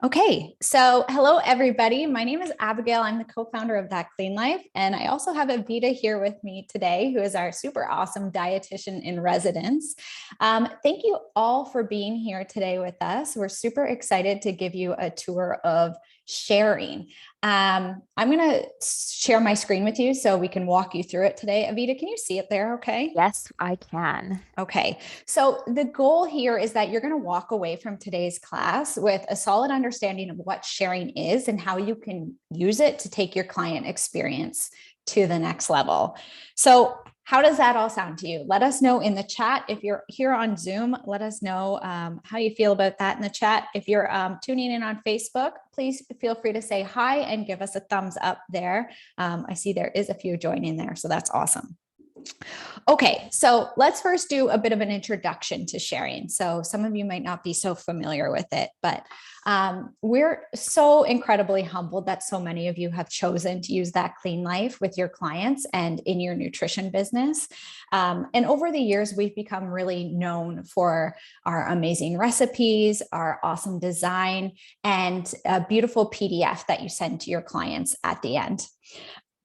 Okay, so hello everybody. My name is Abigail. I'm the co-founder of That Clean Life, and I also have Avita here with me today, who is our super awesome dietitian in residence. Thank you all for being here today with us. We're super excited to give you a tour of sharing. I'm going to share my screen with you so we can walk you through it today. Avita, can you see it there? Okay. Yes, I can. Okay, so the goal here is that you're going to walk away from today's class with a solid understanding of what sharing is and how you can use it to take your client experience to the next level. So, how does that all sound to you? Let us know in the chat. If you're here on Zoom, let us know how you feel about that in the chat. If you're tuning in on Facebook, please feel free to say hi and give us a thumbs up there. I see there is a few joining there, so that's awesome. Okay, so let's first do a bit of an introduction to sharing. So some of you might not be so familiar with it, but we're so incredibly humbled that so many of you have chosen to use That Clean Life with your clients and in your nutrition business. And over the years, we've become really known for our amazing recipes, our awesome design, and a beautiful PDF that you send to your clients at the end.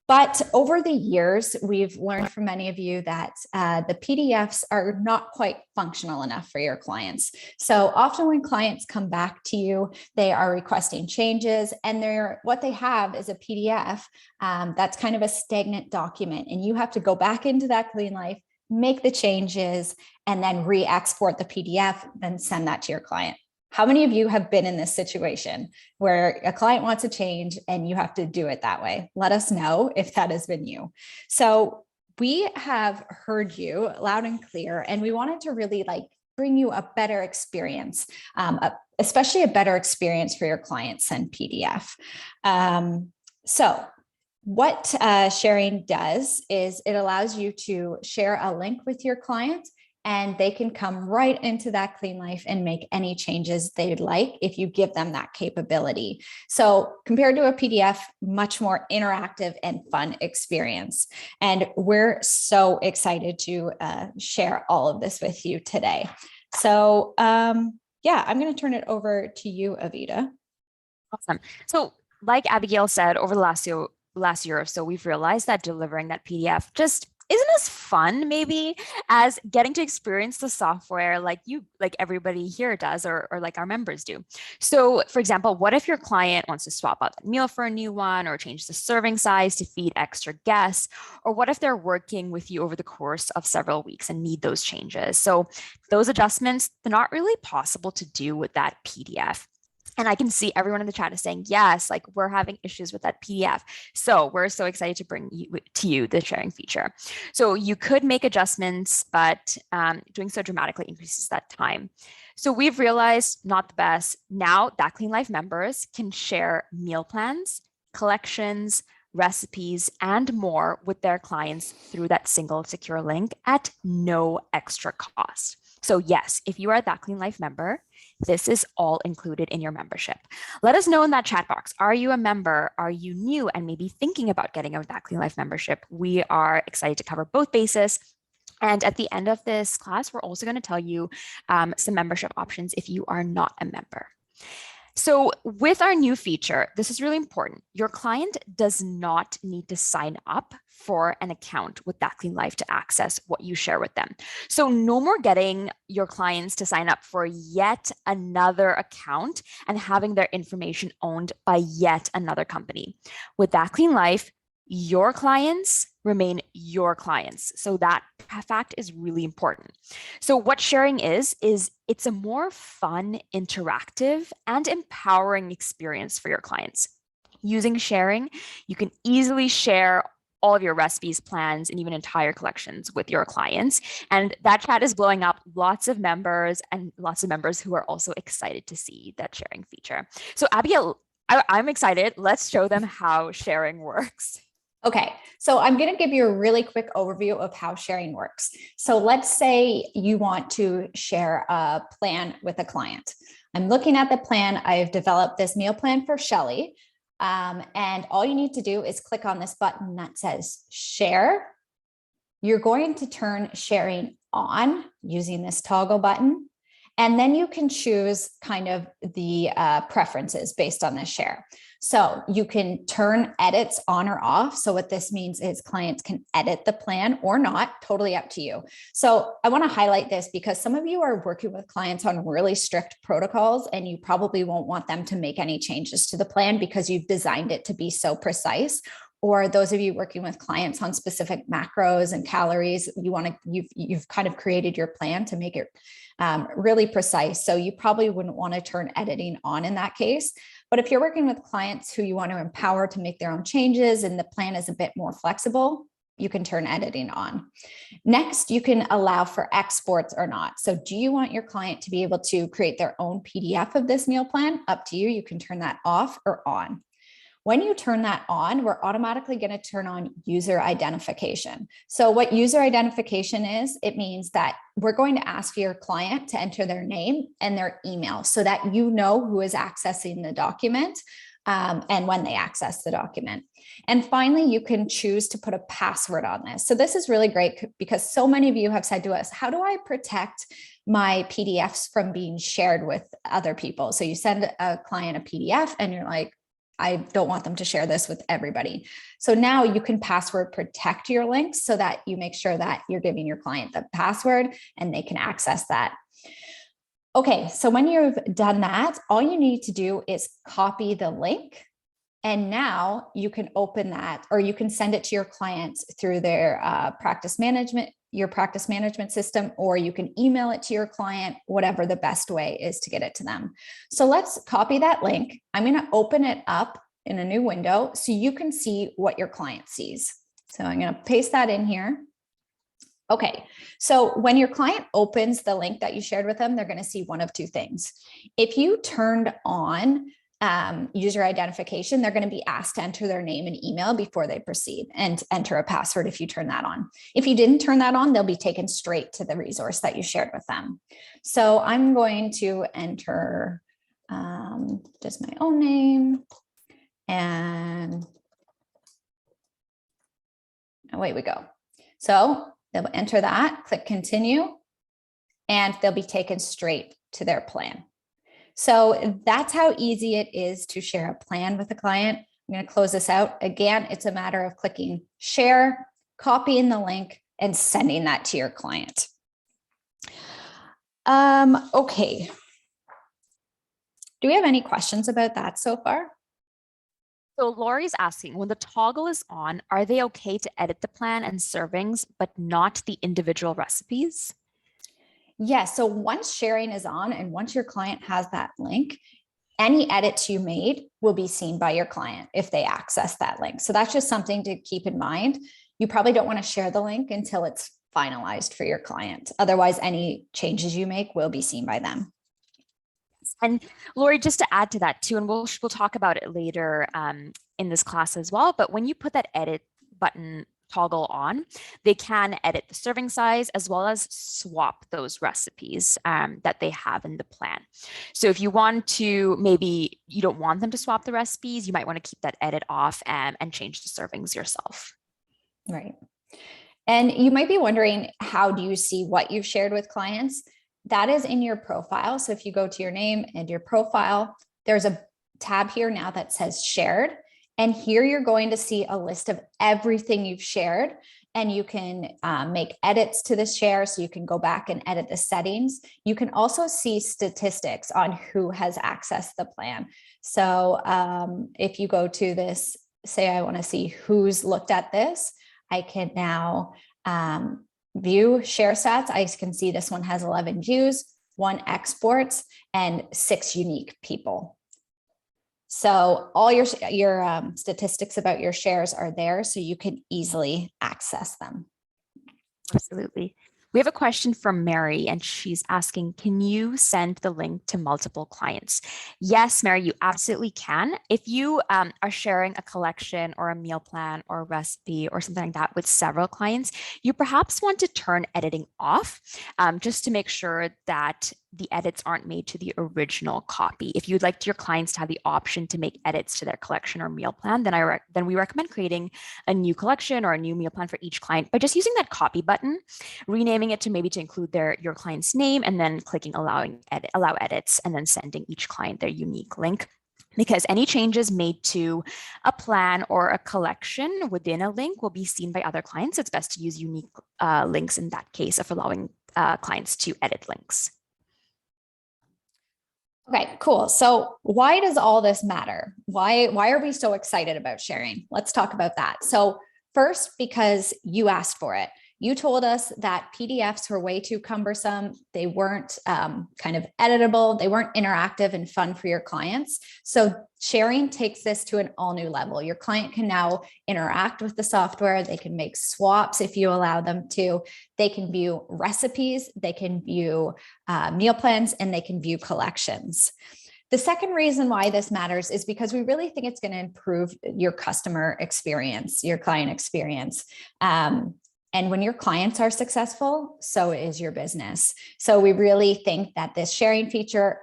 But over the years, we've learned from many of you that the PDFs are not quite functional enough for your clients. So often when clients come back to you, they are requesting changes, and what they have is a PDF that's kind of a stagnant document. And you have to go back into That Clean Life, make the changes, and then re-export the PDF, then send that to your client. How many of you have been in this situation where a client wants a change and you have to do it that way? Let us know if that has been you. So we have heard you loud and clear, and we wanted to really bring you a better experience, especially a better experience for your clients than PDF. So what sharing does is it allows you to share a link with your client, and they can come right into That Clean Life and make any changes they'd like if you give them that capability. So compared to a PDF, much more interactive and fun experience. And we're so excited to share all of this with you today. So yeah, I'm going to turn it over to you, Avita. Awesome. So, like Abigail said, over the last year or so, we've realized that delivering that PDF just isn't as fun maybe as getting to experience the software like everybody here does, or like our members do. So for example, what if your client wants to swap out the meal for a new one, or change the serving size to feed extra guests? Or what if they're working with you over the course of several weeks and need those changes? So those adjustments, they're not really possible to do with that PDF. And I can see everyone in the chat is saying, yes, like we're having issues with that PDF. So we're so excited to bring you the sharing feature. So you could make adjustments, but doing so dramatically increases that time. So we've realized not the best. Now That Clean Life members can share meal plans, collections, recipes, and more with their clients through that single secure link at no extra cost. So yes, if you are a That Clean Life member, this is all included in your membership. Let us know in that chat box. Are you a member? Are you new and maybe thinking about getting a That Clean Life membership? We are excited to cover both bases. And at the end of this class, we're also going to tell you some membership options if you are not a member. So with our new feature, this is really important. Your client does not need to sign up for an account with That Clean Life to access what you share with them. So no more getting your clients to sign up for yet another account and having their information owned by yet another company. With That Clean Life, your clients remain your clients. So that fact is really important. So what sharing is it's a more fun, interactive, and empowering experience for your clients. Using sharing, you can easily share all of your recipes, plans, and even entire collections with your clients. And that chat is blowing up. Lots of members who are also excited to see that sharing feature. So Abigail, I'm excited. Let's show them how sharing works. Okay, so I'm going to give you a really quick overview of how sharing works. So let's say you want to share a plan with a client. I'm looking at the plan. I've developed this meal plan for Shelly. And all you need to do is click on this button that says share. You're going to turn sharing on using this toggle button. And then you can choose kind of the preferences based on this share. So you can turn edits on or off. So what this means is clients can edit the plan or not, totally up to you. So I want to highlight this because some of you are working with clients on really strict protocols and you probably won't want them to make any changes to the plan because you've designed it to be so precise. Or those of you working with clients on specific macros and calories, you've kind of created your plan to make it really precise. So you probably wouldn't want to turn editing on in that case. But if you're working with clients who you want to empower to make their own changes and the plan is a bit more flexible, you can turn editing on. Next, you can allow for exports or not. So do you want your client to be able to create their own PDF of this meal plan? Up to you. You can turn that off or on. When you turn that on, we're automatically going to turn on user identification. So what user identification is, it means that we're going to ask your client to enter their name and their email so that you know who is accessing the document and when they access the document. And finally, you can choose to put a password on this. So this is really great because so many of you have said to us, how do I protect my PDFs from being shared with other people? So you send a client a PDF and you're like, I don't want them to share this with everybody. So now you can password protect your links so that you make sure that you're giving your client the password and they can access that. Okay, so when you've done that, all you need to do is copy the link. And now you can open that, or you can send it to your clients through their your practice management system, or you can email it to your client, whatever the best way is to get it to them. So let's copy that link. I'm going to open it up in a new window so you can see what your client sees. So I'm going to paste that in here. Okay, so when your client opens the link that you shared with them, they're going to see one of two things. If you turned on user identification, they're going to be asked to enter their name and email before they proceed and enter a password if you turn that on. If you didn't turn that on, they'll be taken straight to the resource that you shared with them. So I'm going to enter just my own name and away we go. So they'll enter that, click continue, and they'll be taken straight to their plan. So that's how easy it is to share a plan with a client. I'm going to close this out. Again, it's a matter of clicking share, copying the link, and sending that to your client. Okay. Do we have any questions about that so far? So Lori's asking, when the toggle is on, are they okay to edit the plan and servings, but not the individual recipes? Yes. So once sharing is on and once your client has that link, any edits you made will be seen by your client if they access that link. So that's just something to keep in mind. You probably don't want to share the link until it's finalized for your client. Otherwise, any changes you make will be seen by them. And Lori, just to add to that too, and we'll talk about it later in this class as well, but when you put that edit button toggle on, they can edit the serving size as well as swap those recipes that they have in the plan. So if you want to, maybe you don't want them to swap the recipes, you might want to keep that edit off and change the servings yourself. Right. And you might be wondering, how do you see what you've shared with clients? That is in your profile. So if you go to your name and your profile, there's a tab here now that says shared. And here you're going to see a list of everything you've shared, and you can make edits to the share. So you can go back and edit the settings. You can also see statistics on who has accessed the plan. So if you go to this, say I want to see who's looked at this, I can now view share stats. I can see this one has 11 views, 1 exports, and 6 unique people. So all your statistics about your shares are there, so you can easily access them. Absolutely. We have a question from Mary, and she's asking, can you send the link to multiple clients? Yes, Mary, you absolutely can. If you are sharing a collection or a meal plan or a recipe or something like that with several clients, you perhaps want to turn editing off just to make sure that the edits aren't made to the original copy. If you'd like your clients to have the option to make edits to their collection or meal plan, then we recommend creating a new collection or a new meal plan for each client by just using that copy button, renaming it to maybe to include your client's name, and then clicking allow edits, and then sending each client their unique link. Because any changes made to a plan or a collection within a link will be seen by other clients. It's best to use unique links in that case of allowing clients to edit links. Okay, cool. So why does all this matter? Why are we so excited about sharing? Let's talk about that. So first, because you asked for it. You told us that PDFs were way too cumbersome. They weren't kind of editable. They weren't interactive and fun for your clients. So sharing takes this to an all new level. Your client can now interact with the software. They can make swaps if you allow them to. They can view recipes. They can view meal plans, and they can view collections. The second reason why this matters is because we really think it's going to improve your customer experience, your client experience. And when your clients are successful, so is your business. So we really think that this sharing feature,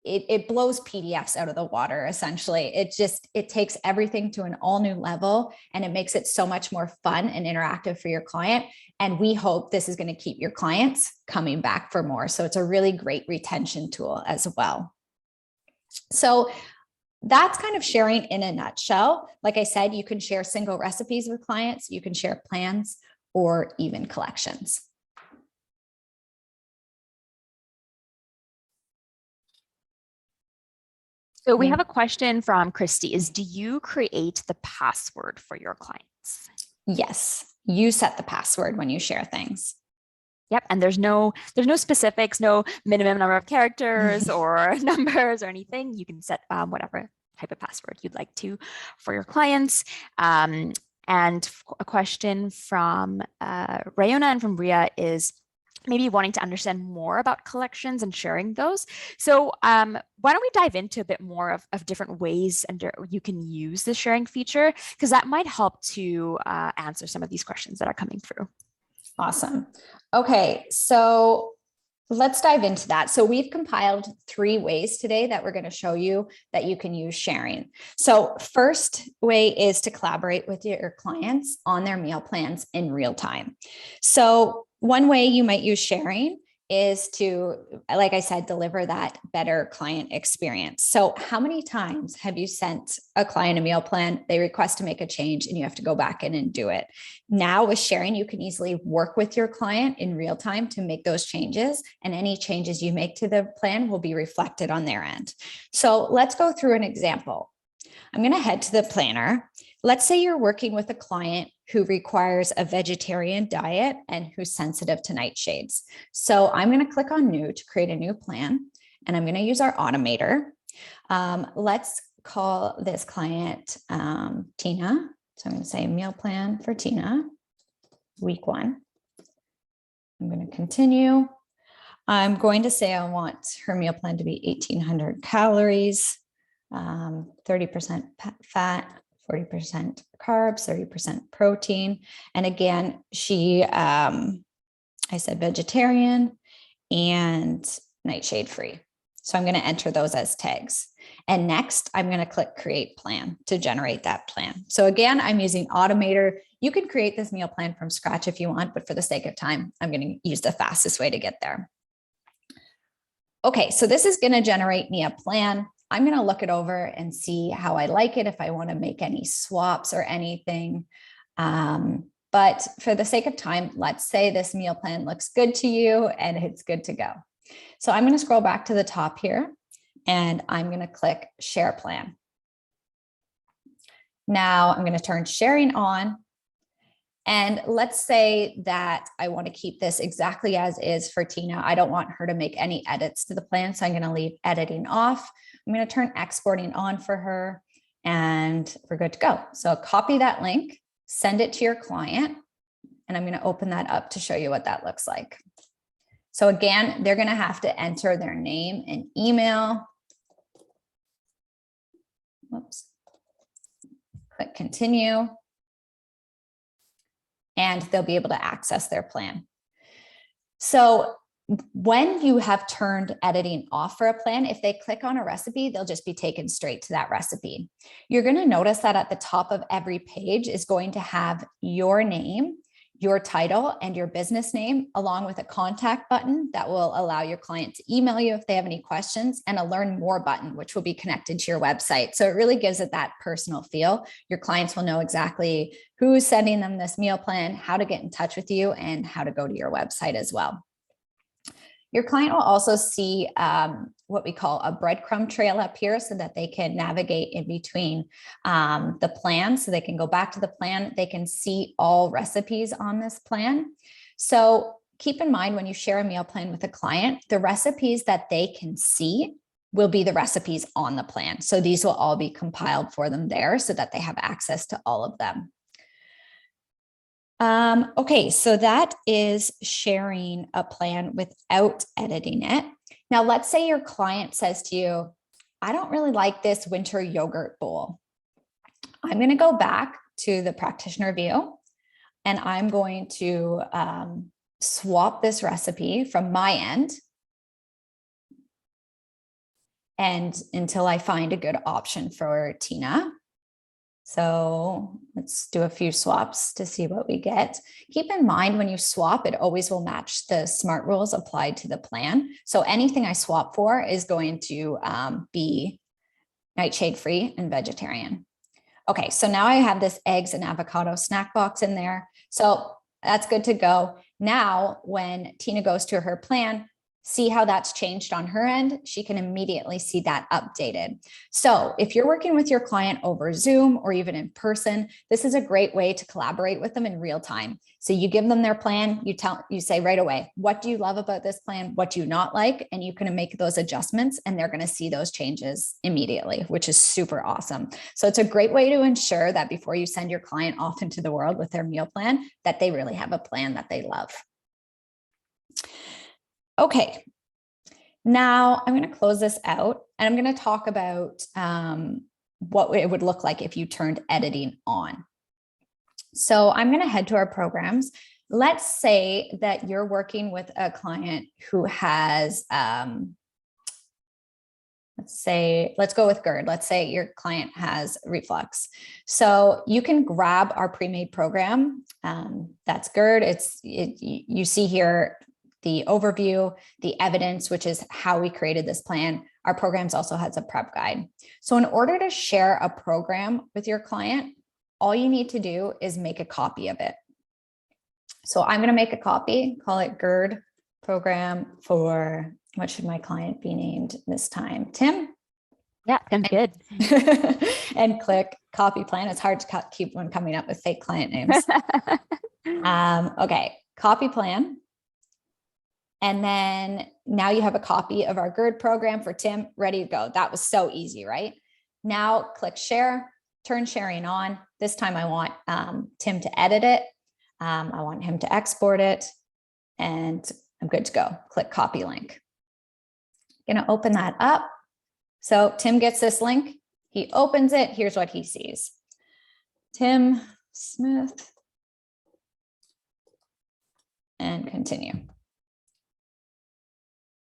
it blows PDFs out of the water, essentially. It takes everything to an all new level, and it makes it so much more fun and interactive for your client. And we hope this is going to keep your clients coming back for more. So it's a really great retention tool as well. So that's kind of sharing in a nutshell. Like I said, you can share single recipes with clients, you can share plans, or even collections. So we have a question from Christy is, do you create the password for your clients? Yes, you set the password when you share things. Yep, and there's no specifics, no minimum number of characters or numbers or anything. You can set whatever type of password you'd like to for your clients. And a question from Rayona and from Ria is maybe wanting to understand more about collections and sharing those. So why don't we dive into a bit more of different ways and you can use the sharing feature, because that might help to answer some of these questions that are coming through. Awesome. Okay, so let's dive into that. So we've compiled 3 ways today that we're going to show you that you can use sharing. So first way is to collaborate with your clients on their meal plans in real time. So one way you might use sharing is to, like I said, deliver that better client experience. So how many times have you sent a client a meal plan, they request to make a change, and you have to go back in and do it? Now with sharing, you can easily work with your client in real time to make those changes, and any changes you make to the plan will be reflected on their end. So let's go through an example. I'm going to head to the planner. Let's say you're working with a client who requires a vegetarian diet and who's sensitive to nightshades. So I'm going to click on new to create a new plan, and I'm going to use our automator. Let's call this client Tina. So I'm going to say meal plan for Tina, week 1. I'm going to continue. I'm going to say I want her meal plan to be 1,800 calories, 30% fat, 40% carbs, 30% protein. And again, I said vegetarian and nightshade free. So I'm going to enter those as tags. And next, I'm going to click create plan to generate that plan. So again, I'm using Automator. You can create this meal plan from scratch if you want, but for the sake of time, I'm going to use the fastest way to get there. Okay, so this is going to generate me a plan. I'm going to look it over and see how I like it, if I want to make any swaps or anything. But for the sake of time, let's say this meal plan looks good to you and it's good to go. So I'm going to scroll back to the top here and I'm going to click share plan. Now I'm going to turn sharing on. And let's say that I want to keep this exactly as is for Tina. I don't want her to make any edits to the plan, so I'm going to leave editing off. I'm going to turn exporting on for her, and we're good to go. So copy that link, send it to your client, and I'm going to open that up to show you what that looks like. So again, they're going to have to enter their name and email. Whoops. Click continue. And they'll be able to access their plan. So when you have turned editing off for a plan, if they click on a recipe, they'll just be taken straight to that recipe. You're going to notice that at the top of every page is going to have your name, your title, and your business name, along with a contact button that will allow your client to email you if they have any questions, and a learn more button, which will be connected to your website. So it really gives it that personal feel. Your clients will know exactly who's sending them this meal plan, how to get in touch with you, and how to go to your website as well. Your client will also see what we call a breadcrumb trail up here so that they can navigate in between the plan. So they can go back to the plan. They can see all recipes on this plan. So keep in mind when you share a meal plan with a client, the recipes that they can see will be the recipes on the plan. So these will all be compiled for them there so that they have access to all of them. Okay, so that is sharing a plan without editing it. Now, let's say your client says to you, I don't really like this winter yogurt bowl. I'm going to go back to the practitioner view and I'm going to swap this recipe from my end and until I find a good option for Tina. So let's do a few swaps to see what we get. Keep in mind when you swap, it always will match the SMART rules applied to the plan. So anything I swap for is going to be nightshade free and vegetarian. Okay, so now I have this eggs and avocado snack box in there. So that's good to go. Now, when Tina goes to her plan, see how that's changed on her end, she can immediately see that updated. So if you're working with your client over Zoom or even in person, this is a great way to collaborate with them in real time. So you give them their plan, you say right away, what do you love about this plan? What do you not like? And you can make those adjustments and they're going to see those changes immediately, which is super awesome. So it's a great way to ensure that before you send your client off into the world with their meal plan, that they really have a plan that they love. Okay, now I'm going to close this out and I'm going to talk about what it would look like if you turned editing on. So I'm going to head to our programs. Let's say that you're working with a client who has, let's go with GERD. Let's say your client has reflux. So you can grab our pre-made program. That's GERD. You see here the overview, the evidence, which is how we created this plan. Our programs also has a prep guide. So in order to share a program with your client, all you need to do is make a copy of it. So I'm going to make a copy, call it GERD program for, what should my client be named this time? Tim? Yeah, Tim's good. And click copy plan. It's hard to keep one coming up with fake client names. Okay, copy plan. And then now you have a copy of our GERD program for Tim, ready to go. That was so easy, right? Now click share, turn sharing on. This time I want Tim to edit it. I want him to export it and I'm good to go. Click copy link. Gonna open that up. So Tim gets this link. He opens it. Here's what he sees. Tim Smith and continue.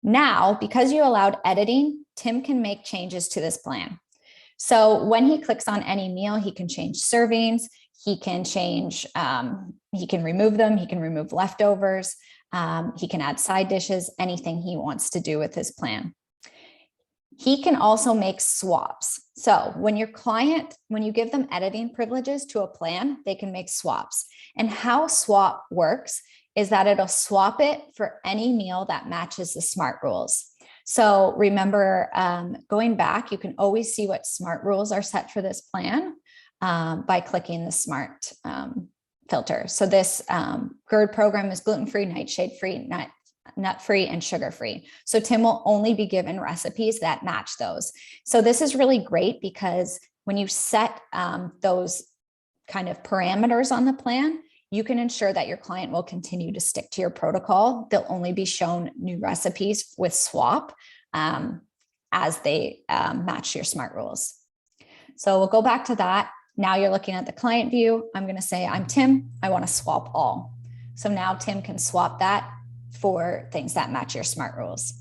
Now, because you allowed editing, Tim can make changes to this plan. So when he clicks on any meal, he can change servings, he can change, he can remove them, he can remove leftovers, he can add side dishes, anything he wants to do with his plan. He can also make swaps. So when you give them editing privileges to a plan, they can make swaps. And how swap works is that it'll swap it for any meal that matches the SMART rules. So remember, going back, you can always see what SMART rules are set for this plan by clicking the SMART filter. So this GERD program is gluten-free, nightshade-free, nut-free, and sugar-free. So Tim will only be given recipes that match those. So this is really great because when you set those kind of parameters on the plan, you can ensure that your client will continue to stick to your protocol. They'll only be shown new recipes with swap as they match your SMART rules. So we'll go back to that. Now you're looking at the client view. I'm going to say, I'm Tim. I want to swap all. So now Tim can swap that for things that match your SMART rules.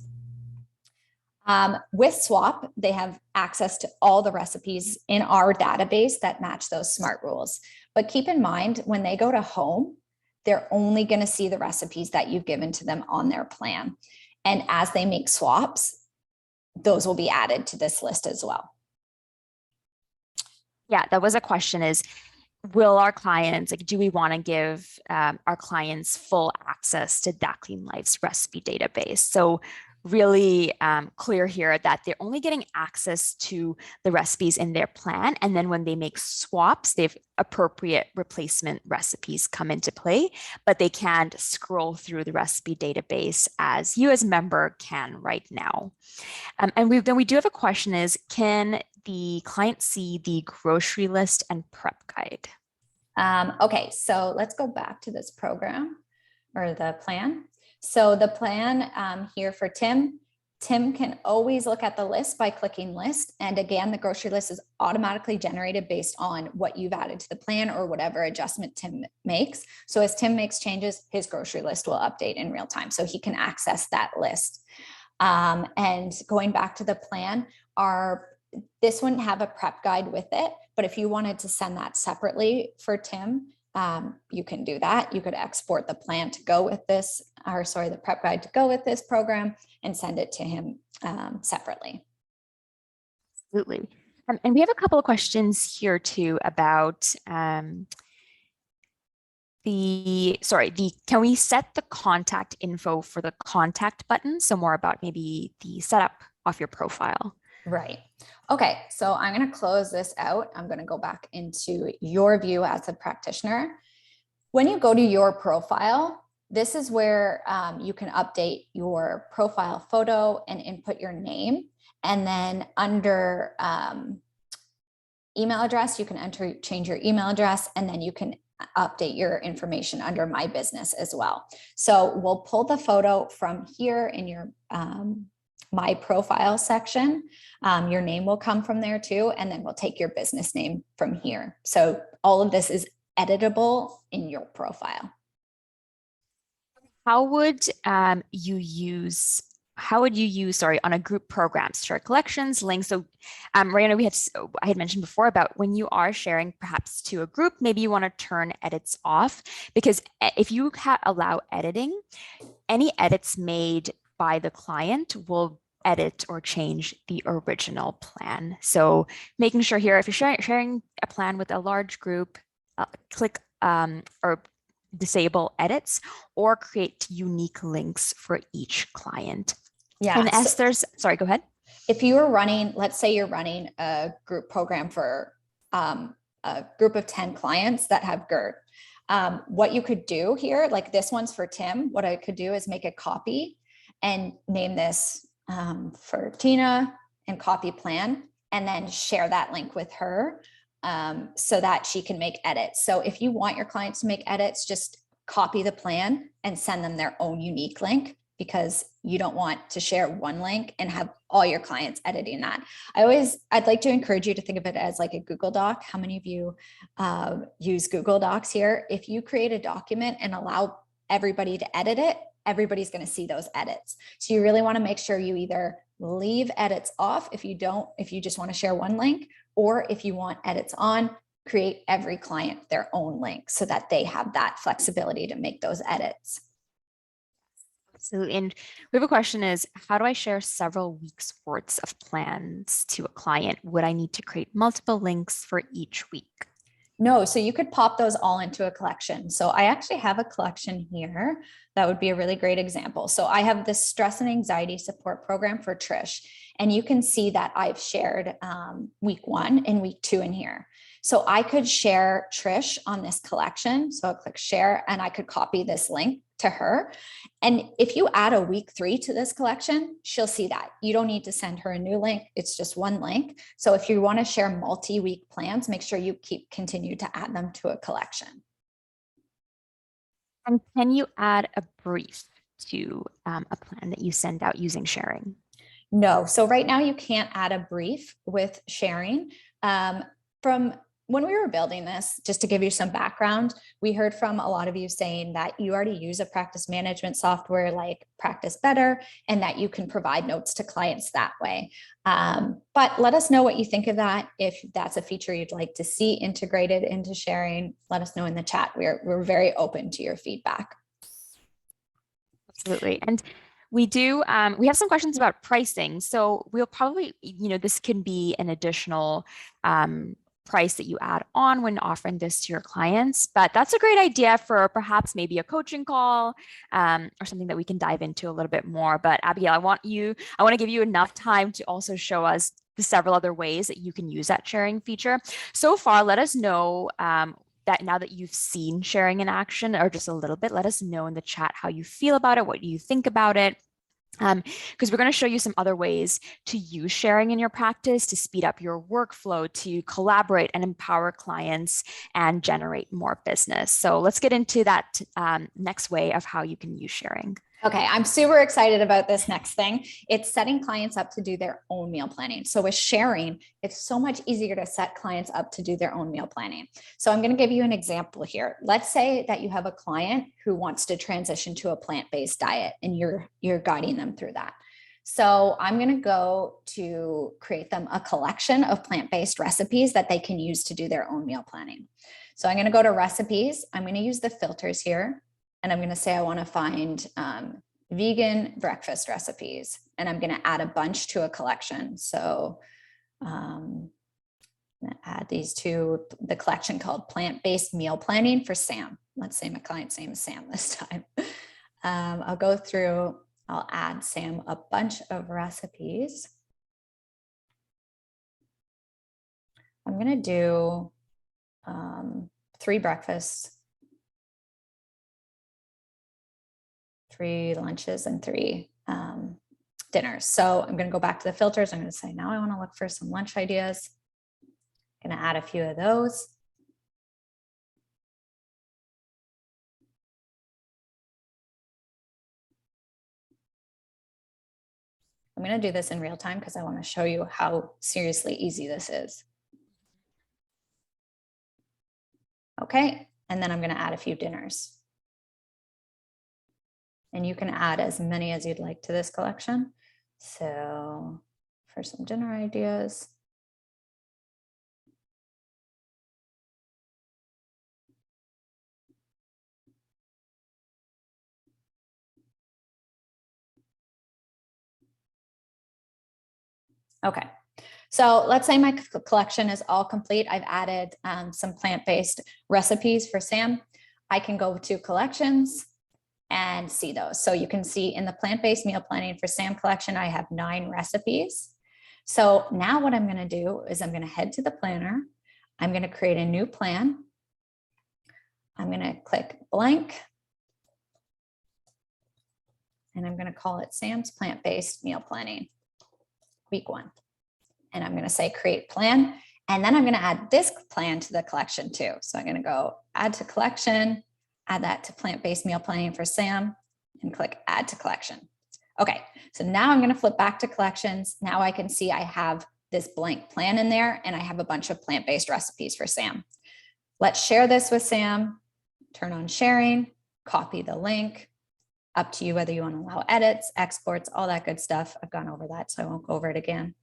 With Swap, they have access to all the recipes in our database that match those SMART rules. But keep in mind, when they go to home, they're only going to see the recipes that you've given to them on their plan. And as they make swaps, those will be added to this list as well. Yeah, that was a question is, will our clients, like, do we want to give our clients full access to That Clean Life's recipe database? So really clear here that they're only getting access to the recipes in their plan. And then when they make swaps, they've appropriate replacement recipes come into play, but they can't scroll through the recipe database as you as a member can right now. And then we do have a question is, can the client see the grocery list and prep guide? Okay, so let's go back to this program or the plan. So the plan here for Tim can always look at the list by clicking list. And again, the grocery list is automatically generated based on what you've added to the plan or whatever adjustment Tim makes. So as Tim makes changes, his grocery list will update in real time. So he can access that list. And going back to the plan, this wouldn't have a prep guide with it, but if you wanted to send that separately for Tim, you can do that. You could export the plan to go with this, or sorry, the prep guide to go with this program and send it to him separately. Absolutely. And we have a couple of questions here too about can we set the contact info for the contact button? So more about maybe the setup of your profile. Right. Okay, so I'm going to close this out. I'm going to go back into your view as a practitioner. When you go to your profile, this is where you can update your profile photo and input your name. And then under email address, you can change your email address, and then you can update your information under My Business as well. So we'll pull the photo from here in your My Profile section. Your name will come from there too, and then we'll take your business name from here. So all of this is editable in your profile. How would you use on a group program, share collections, links? So Rayana, I had mentioned before about when you are sharing perhaps to a group, maybe you want to turn edits off, because if you allow editing, any edits made by the client will edit or change the original plan. So making sure here, if you're sharing a plan with a large group, click or disable edits or create unique links for each client. Yeah. And Esther's, sorry, go ahead. If you were running, let's say you're running a group program for a group of 10 clients that have GERD, what you could do here, like this one's for Tim, what I could do is make a copy and name this for Tina and copy plan, and then share that link with her so that she can make edits. So if you want your clients to make edits, just copy the plan and send them their own unique link, because you don't want to share one link and have all your clients editing that. I'd like to encourage you to think of it as like a Google Doc. How many of you use Google Docs here? If you create a document and allow everybody to edit it, everybody's going to see those edits. So you really want to make sure you either leave edits off if you just want to share one link, or if you want edits on, create every client their own link so that they have that flexibility to make those edits. Absolutely. And we have a question is, how do I share several weeks worth of plans to a client? Would I need to create multiple links for each week? No, so you could pop those all into a collection. So I actually have a collection here that would be a really great example. So I have this stress and anxiety support program for Trish, and you can see that I've shared week 1 and week 2 in here. So I could share Trish on this collection. So I'll click share and I could copy this link to her. And if you add a week 3 to this collection, she'll see that. You don't need to send her a new link. It's just one link. So if you want to share multi-week plans, make sure you continue to add them to a collection. And can you add a brief to a plan that you send out using sharing? No. So right now you can't add a brief with sharing. From when we were building this, just to give you some background, we heard from a lot of you saying that you already use a practice management software like Practice Better, and that you can provide notes to clients that way. But let us know what you think of that. If that's a feature you'd like to see integrated into sharing, let us know in the chat. We're very open to your feedback. Absolutely. And we have some questions about pricing. So we'll probably, this can be an additional price that you add on when offering this to your clients. But that's a great idea for perhaps maybe a coaching call or something that we can dive into a little bit more. But Abigail, I want to give you enough time to also show us the several other ways that you can use that sharing feature. So far, let us know that now that you've seen sharing in action, or just a little bit, let us know in the chat how you feel about it, what you think about it. Because we're going to show you some other ways to use sharing in your practice to speed up your workflow, to collaborate and empower clients and generate more business. So let's get into that next way of how you can use sharing. Okay, I'm super excited about this next thing. It's setting clients up to do their own meal planning. So with sharing, it's so much easier to set clients up to do their own meal planning. So I'm going to give you an example here. Let's say that you have a client who wants to transition to a plant-based diet, and you're guiding them through that. So I'm going to go to create them a collection of plant-based recipes that they can use to do their own meal planning. So I'm going to go to recipes. I'm going to use the filters here. And I'm going to say I want to find vegan breakfast recipes, and I'm going to add a bunch to a collection. So I'm going to add these to the collection called Plant-Based Meal Planning for Sam. Let's say my client's name is Sam this time. I'll go through, I'll add Sam a bunch of recipes. I'm going to do 3 breakfasts, 3 lunches, and 3 dinners. So I'm going to go back to the filters. I'm going to say, now I want to look for some lunch ideas. I'm going to add a few of those. I'm going to do this in real time because I want to show you how seriously easy this is. Okay, and then I'm going to add a few dinners. And you can add as many as you'd like to this collection. So for some dinner ideas, okay. So let's say my collection is all complete. I've added some plant-based recipes for Sam. I can go to collections and see those. So you can see in the plant-based meal planning for Sam collection, I have 9 recipes. So now what I'm going to do is I'm going to head to the planner. I'm going to create a new plan. I'm going to click blank. And I'm going to call it Sam's Plant-Based Meal Planning, week 1. And I'm going to say create plan. And then I'm going to add this plan to the collection too. So I'm going to go add to collection, add that to plant-based meal planning for Sam, and click add to collection. Okay, so now I'm going to flip back to collections. Now I can see I have this blank plan in there, and I have a bunch of plant-based recipes for Sam. Let's share this with Sam. Turn on sharing, copy the link. Up to you whether you want to allow edits, exports, all that good stuff. I've gone over that, so I won't go over it again.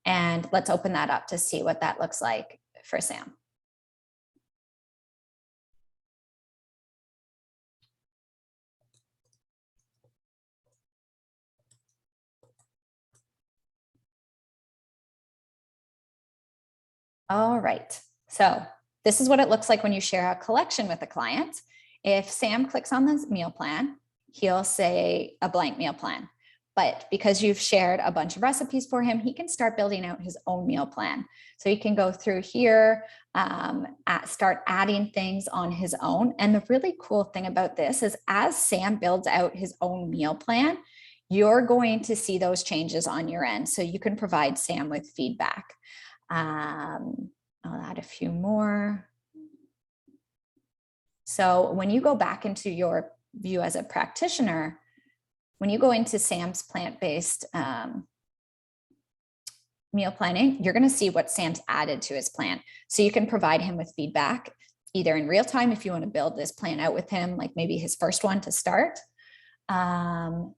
And let's open that up to see what that looks like for Sam. All right, so this is what it looks like when you share a collection with a client. If Sam clicks on this meal plan, he'll say a blank meal plan. But because you've shared a bunch of recipes for him, he can start building out his own meal plan. So he can go through here, start adding things on his own. And the really cool thing about this is as Sam builds out his own meal plan, you're going to see those changes on your end. So you can provide Sam with feedback. I'll add a few more. So when you go back into your view as a practitioner, when you go into Sam's plant-based meal planning, you're going to see what Sam's added to his plan. So you can provide him with feedback either in real time if you want to build this plan out with him, like maybe his first one to start. And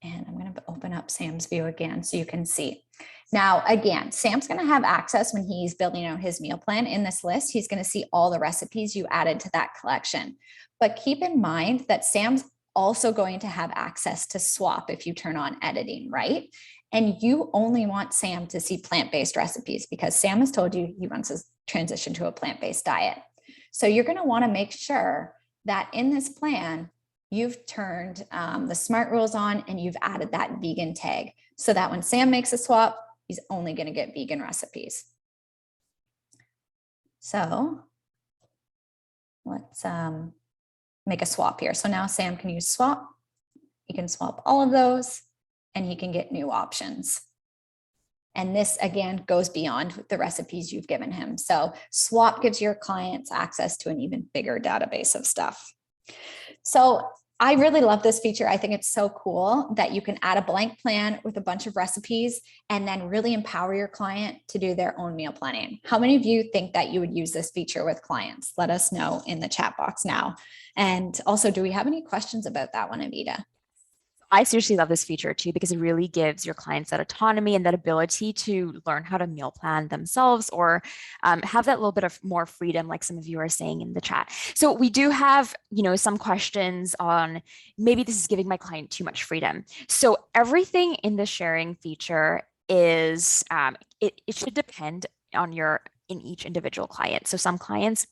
I'm going to open up Sam's view again so you can see. Now, again, Sam's going to have access when he's building out his meal plan. In this list, he's going to see all the recipes you added to that collection. But keep in mind that Sam's also going to have access to swap if you turn on editing, right? And you only want Sam to see plant-based recipes because Sam has told you he wants to transition to a plant-based diet. So you're going to want to make sure that in this plan, you've turned the SMART rules on and you've added that vegan tag so that when Sam makes a swap, he's only going to get vegan recipes. So let's make a swap here. So now Sam can use swap. He can swap all of those and he can get new options. And this, again, goes beyond the recipes you've given him. So swap gives your clients access to an even bigger database of stuff. So I really love this feature. I think it's so cool that you can add a blank plan with a bunch of recipes and then really empower your client to do their own meal planning. How many of you think that you would use this feature with clients? Let us know in the chat box now. And also, do we have any questions about that one, Avita? I seriously love this feature too, because it really gives your clients that autonomy and that ability to learn how to meal plan themselves or have that little bit of more freedom, like some of you are saying in the chat. So we do have, some questions on maybe this is giving my client too much freedom. So everything in the sharing feature is, it should depend on in each individual client. So some clients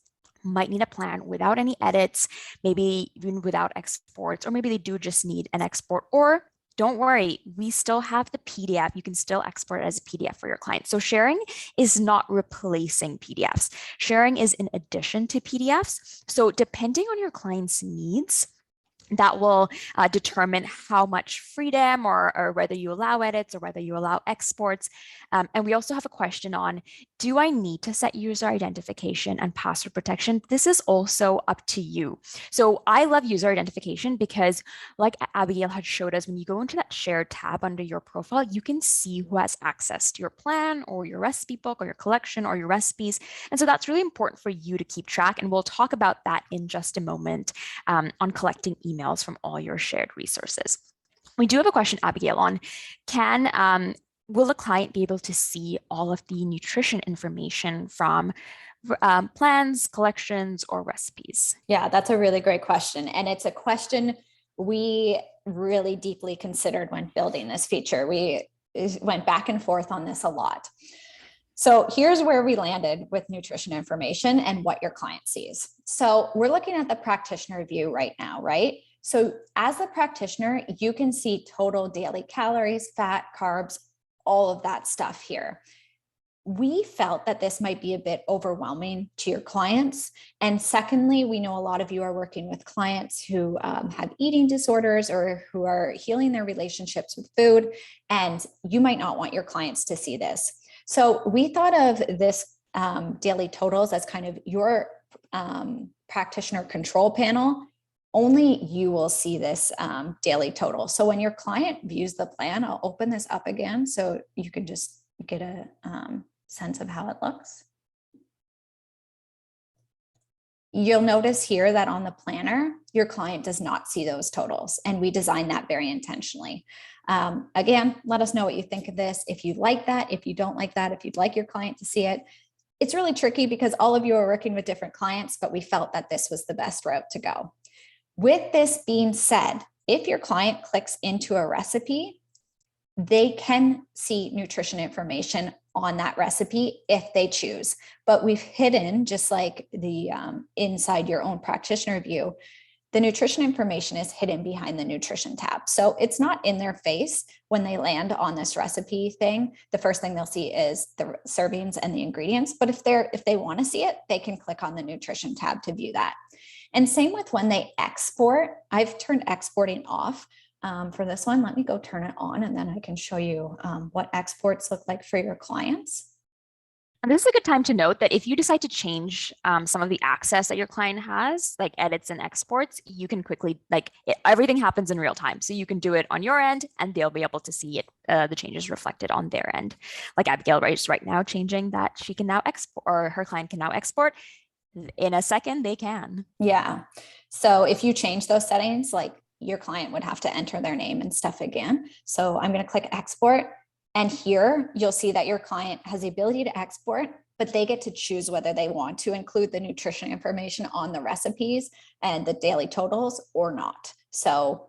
might need a plan without any edits, maybe even without exports, or maybe they do just need an export. Or don't worry, we still have the PDF. You can still export it as a PDF for your client. So sharing is not replacing PDFs. Sharing is in addition to PDFs. So depending on your client's needs, that will determine how much freedom or whether you allow edits or whether you allow exports. And we also have a question on, do I need to set user identification and password protection? This is also up to you. So I love user identification because, like Abigail had showed us, when you go into that shared tab under your profile, you can see who has access to your plan or your recipe book or your collection or your recipes. And so that's really important for you to keep track. And we'll talk about that in just a moment on collecting emails from all your shared resources. We do have a question, Abigail, on will the client be able to see all of the nutrition information from plans, collections, or recipes? Yeah, that's a really great question. And it's a question we really deeply considered when building this feature. We went back and forth on this a lot. So here's where we landed with nutrition information and what your client sees. So we're looking at the practitioner view right now, right? So as a practitioner, you can see total daily calories, fat, carbs, all of that stuff here. We felt that this might be a bit overwhelming to your clients. And secondly, we know a lot of you are working with clients who have eating disorders or who are healing their relationships with food, and you might not want your clients to see this. So we thought of this daily totals as kind of your practitioner control panel. Only you will see this daily total. So when your client views the plan, I'll open this up again so you can just get a sense of how it looks. You'll notice here that on the planner, your client does not see those totals, and we designed that very intentionally. Again, let us know what you think of this. If you like that, if you don't like that, if you'd like your client to see it. It's really tricky because all of you are working with different clients, but we felt that this was the best route to go. With this being said, if your client clicks into a recipe, they can see nutrition information on that recipe if they choose. But we've hidden, just like the inside your own practitioner view, the nutrition information is hidden behind the nutrition tab. So it's not in their face when they land on this recipe thing. The first thing they'll see is the servings and the ingredients. But if they want to see it, they can click on the nutrition tab to view that. And same with when they export. I've turned exporting off for this one. Let me go turn it on, and then I can show you what exports look like for your clients. And this is a good time to note that if you decide to change some of the access that your client has, like edits and exports, you can quickly, everything happens in real time. So you can do it on your end and they'll be able to see it, the changes reflected on their end. Like Abigail is right now changing that she can now export, or her client can now export. In a second, they can. Yeah. So if you change those settings, like your client would have to enter their name and stuff again. So I'm going to click export. And here you'll see that your client has the ability to export, but they get to choose whether they want to include the nutrition information on the recipes and the daily totals or not. So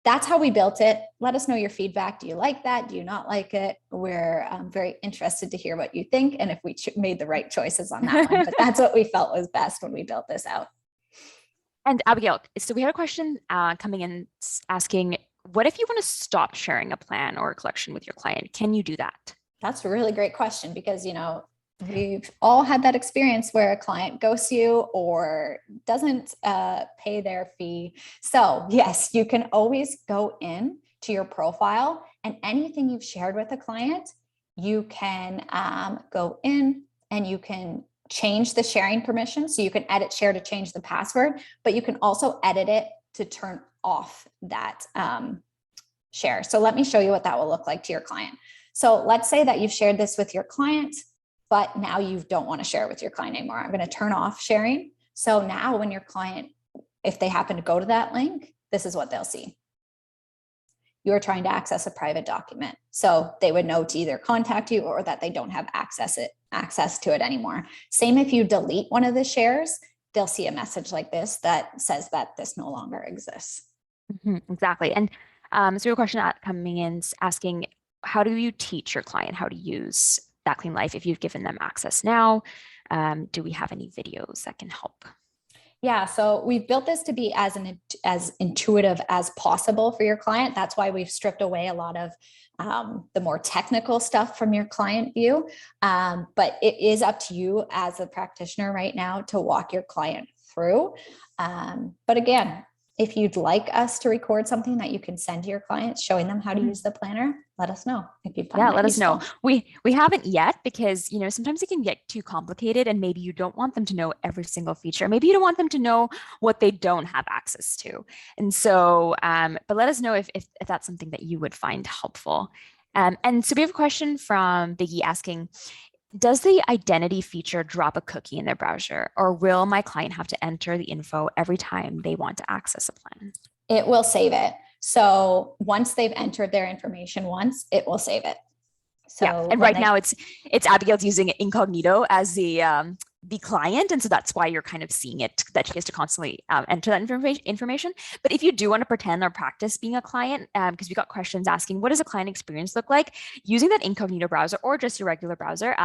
that's how we built it. Let us know your feedback. Do you like that? Do you not like it? We're very interested to hear what you think and if we made the right choices on that one. But that's what we felt was best when we built this out. And Abigail, so we had a question coming in asking, what if you want to stop sharing a plan or a collection with your client? Can you do that? That's a really great question because, we've all had that experience where a client ghosts you or doesn't pay their fee. So yes, you can always go in to your profile and anything you've shared with a client, you can go in and you can change the sharing permission. So you can edit share to change the password, but you can also edit it to turn off that share. So let me show you what that will look like to your client. So let's say that you've shared this with your client, but now you don't want to share it with your client anymore. I'm going to turn off sharing. So now when your client, if they happen to go to that link, this is what they'll see. You are trying to access a private document. So they would know to either contact you or that they don't have access to it anymore. Same if you delete one of the shares, they'll see a message like this that says that this no longer exists. Exactly. And so your question coming in is asking, how do you teach your client how to use That Clean Life if you've given them access now? Do we have any videos that can help? Yeah, so we've built this to be as intuitive as possible for your client. That's why we've stripped away a lot of the more technical stuff from your client view. But it is up to you as a practitioner right now to walk your client through. But again, if you'd like us to record something that you can send to your clients showing them how to use the planner, let us know if you find that let useful. us know. We haven't yet because sometimes it can get too complicated and maybe you don't want them to know every single feature. Maybe you don't want them to know what they don't have access to. And so, but let us know if that's something that you would find helpful. And so we have a question from Biggie asking, does the identity feature drop a cookie in their browser, or will my client have to enter the info every time they want to access a plan? It will save it. So once they've entered their information once, it will save it. So yeah, and right now it's Abigail's using incognito as the client, and so that's why you're kind of seeing it that she has to constantly enter that information. But if you do want to pretend or practice being a client, because we got questions asking what does a client experience look like, using that incognito browser or just your regular browser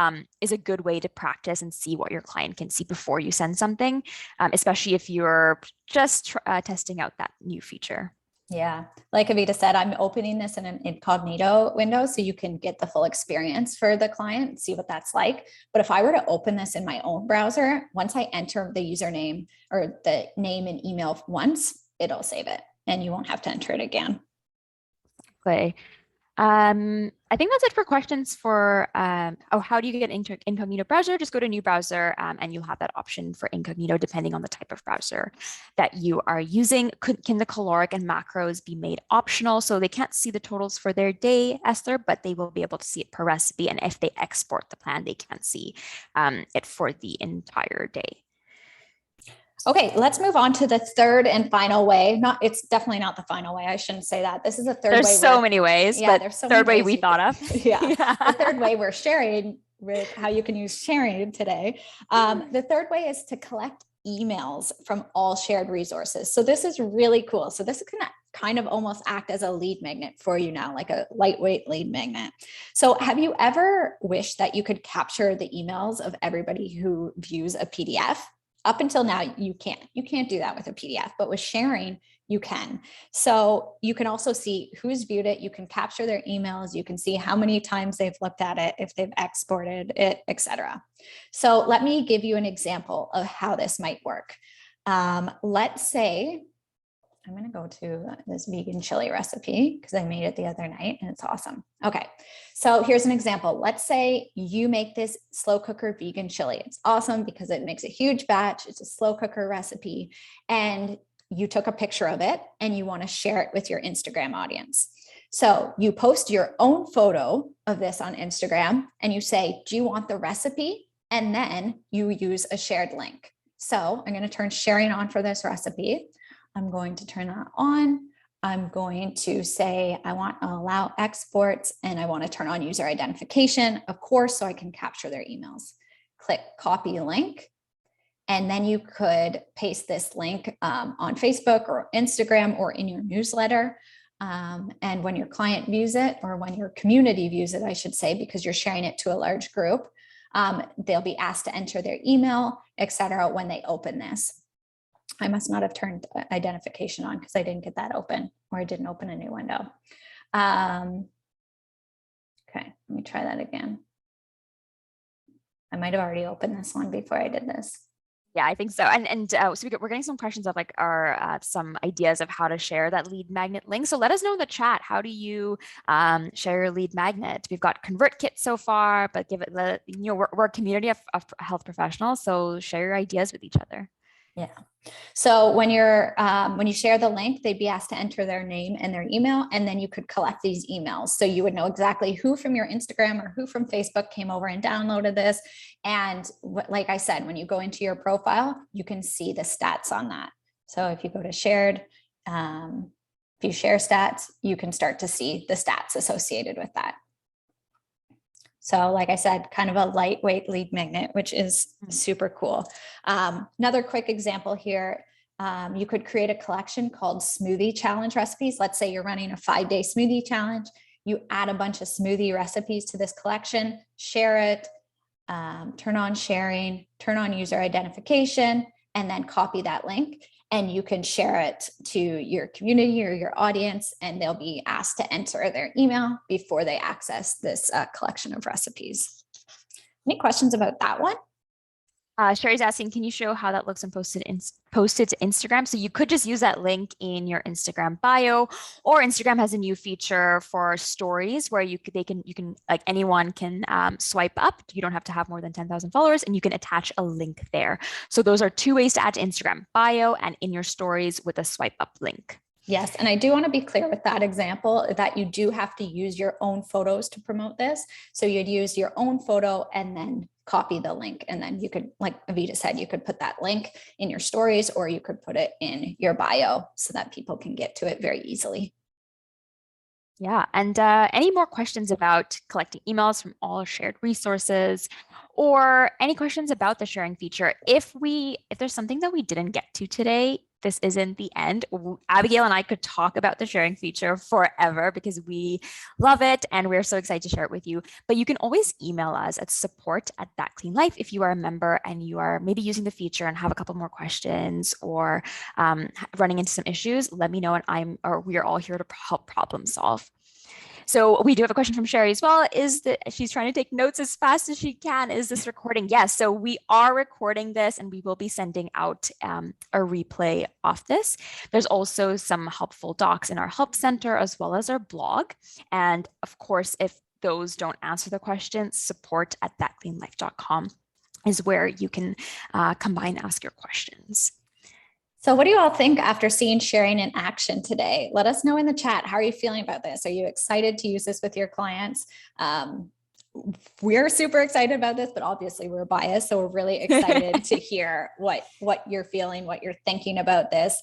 is a good way to practice and see what your client can see before you send something, especially if you're just testing out that new feature. Yeah. Like Avita said, I'm opening this in an incognito window so you can get the full experience for the client, see what that's like. But if I were to open this in my own browser, once I enter the username or the name and email once, it'll save it and you won't have to enter it again. Okay. I think that's it for questions for, how do you get incognito browser? Just go to new browser and you'll have that option for incognito depending on the type of browser that you are using. Can the caloric and macros be made optional? So they can't see the totals for their day, Esther, but they will be able to see it per recipe. And if they export the plan, they can see it for the entire day. Okay, let's move on to the third and final way. It's definitely not the final way. I shouldn't say that. This is a third way. There's so many ways, but there's so third way we thought of. Yeah. The third way we're sharing with how you can use sharing today. The third way is to collect emails from all shared resources. So this is really cool. So this can kind of almost act as a lead magnet for you now, like a lightweight lead magnet. So have you ever wished that you could capture the emails of everybody who views a PDF? Up until now, you can't do that with a PDF, but with sharing, you can. So you can also see who's viewed it. You can capture their emails. You can see how many times they've looked at it, if they've exported it, etc. So let me give you an example of how this might work. Let's say I'm going to go to this vegan chili recipe because I made it the other night and it's awesome. Okay. So here's an example. Let's say you make this slow cooker vegan chili. It's awesome because it makes a huge batch. It's a slow cooker recipe and you took a picture of it and you want to share it with your Instagram audience. So you post your own photo of this on Instagram and you say, do you want the recipe? And then you use a shared link. So I'm going to turn sharing on for this recipe. I'm going to turn that on. I'm going to say, I want to allow exports and I want to turn on user identification, of course, so I can capture their emails. Click copy link. And then you could paste this link on Facebook or Instagram or in your newsletter. And when your client views it, or when your community views it, I should say, because you're sharing it to a large group, they'll be asked to enter their email, etc. when they open this. I must not have turned identification on because I didn't get that open, or I didn't open a new window. Okay, let me try that again. I might have already opened this one before I did this. Yeah, I think so. So we're getting some questions of like our some ideas of how to share that lead magnet link. So let us know in the chat, how do you share your lead magnet? We've got ConvertKit so far, but give it we're a community of health professionals, so share your ideas with each other. Yeah. So when you share the link, they'd be asked to enter their name and their email, and then you could collect these emails. So you would know exactly who from your Instagram or who from Facebook came over and downloaded this. And like I said, when you go into your profile, you can see the stats on that. So if you go to shared, if you share stats, you can start to see the stats associated with that. So like I said, kind of a lightweight lead magnet, which is super cool. Another quick example here, you could create a collection called smoothie challenge recipes. Let's say you're running a 5-day smoothie challenge. You add a bunch of smoothie recipes to this collection, share it, turn on sharing, turn on user identification, and then copy that link. And you can share it to your community or your audience, and they'll be asked to enter their email before they access this collection of recipes. Any questions about that one? Sherry's asking, can you show how that looks when posted to Instagram? So you could just use that link in your Instagram bio, or Instagram has a new feature for stories where you can like anyone can swipe up. You don't have to have more than 10,000 followers, and you can attach a link there. So those are 2 ways to add to Instagram: bio and in your stories with a swipe up link. Yes, and I do want to be clear with that example that you do have to use your own photos to promote this. So you'd use your own photo and then copy the link. And then you could, like Avita said, you could put that link in your stories, or you could put it in your bio so that people can get to it very easily. Yeah, and any more questions about collecting emails from all shared resources, or any questions about the sharing feature? If there's something that we didn't get to today, this isn't the end. Abigail and I could talk about the sharing feature forever because we love it and we're so excited to share it with you. But you can always email us at support@thatcleanlife if you are a member and you are maybe using the feature and have a couple more questions, or running into some issues. Let me know, and we are all here to help problem solve. So we do have a question from Sherry as well. She's trying to take notes as fast as she can. Is this recording? Yes. So we are recording this, and we will be sending out a replay of this. There's also some helpful docs in our help center as well as our blog. And of course, if those don't answer the question, support@thatcleanlife.com is where you can come by and ask your questions. So what do you all think after seeing sharing in action today? Let us know in the chat. How are you feeling about this? Are you excited to use this with your clients? We're super excited about this, but obviously we're biased. So we're really excited to hear what you're feeling, what you're thinking about this.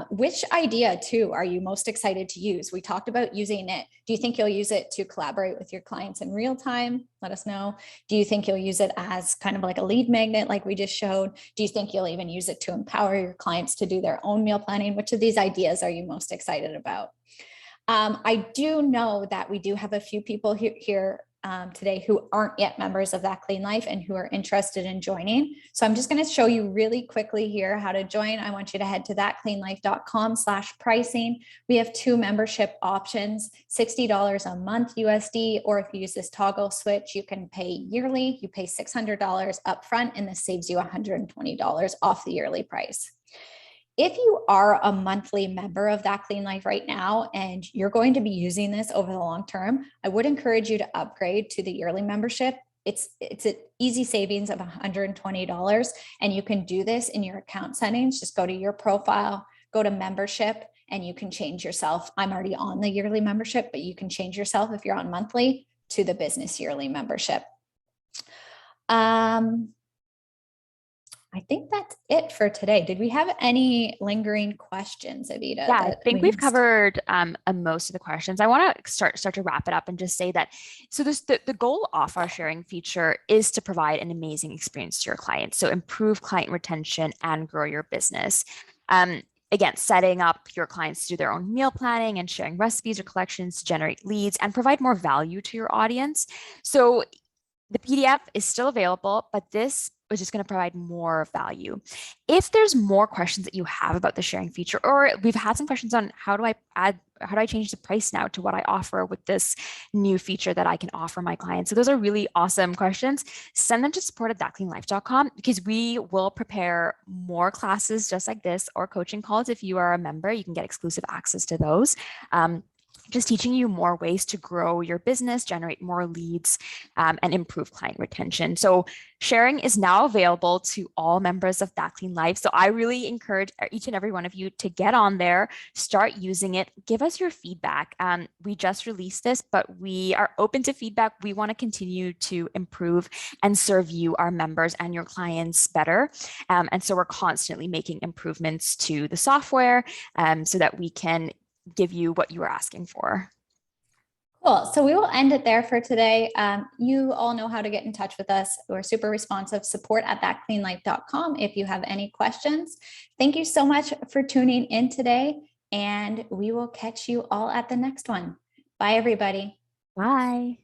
Which idea too are you most excited to use? We talked about using it. Do you think you'll use it to collaborate with your clients in real time? Let us know. Do you think you'll use it as kind of like a lead magnet like we just showed? Do you think you'll even use it to empower your clients to do their own meal planning? Which of these ideas are you most excited about? I do know that we do have a few people here today who aren't yet members of That Clean Life and who are interested in joining. So I'm just going to show you really quickly here how to join. I want you to head to thatcleanlife.com/pricing. We have 2 membership options, $60 a month USD, or if you use this toggle switch, you can pay yearly. You pay $600 upfront, and this saves you $120 off the yearly price. If you are a monthly member of That Clean Life right now, and you're going to be using this over the long term, I would encourage you to upgrade to the yearly membership. It's an easy savings of $120, and you can do this in your account settings. Just go to your profile, go to membership, and you can change yourself. I'm already on the yearly membership, but you can change yourself if you're on monthly to the business yearly membership. I think that's it for today. Did we have any lingering questions, Avita? Yeah, I think we've covered most of the questions. I want to start to wrap it up and just say that, so the goal of our sharing feature is to provide an amazing experience to your clients. So improve client retention and grow your business. Again, setting up your clients to do their own meal planning and sharing recipes or collections to generate leads and provide more value to your audience. So the PDF is still available, but this is just going to provide more value. If there's more questions that you have about the sharing feature, or we've had some questions on how do I change the price now to what I offer with this new feature that I can offer my clients? So those are really awesome questions. Send them to support@thatcleanlife.com, because we will prepare more classes just like this, or coaching calls. If you are a member, you can get exclusive access to those. Just teaching you more ways to grow your business, generate more leads, and improve client retention. So sharing is now available to all members of That Clean Life. So I really encourage each and every one of you to get on there, start using it, give us your feedback. We just released this, but we are open to feedback. We want to continue to improve and serve you, our members, and your clients better. And so we're constantly making improvements to the software so that we can give you what you are asking for. Cool. So we will end it there for today. You all know how to get in touch with us. We're super responsive. Support@thatcleanlife.com if you have any questions. Thank you so much for tuning in today, and we will catch you all at the next one. Bye, everybody. Bye.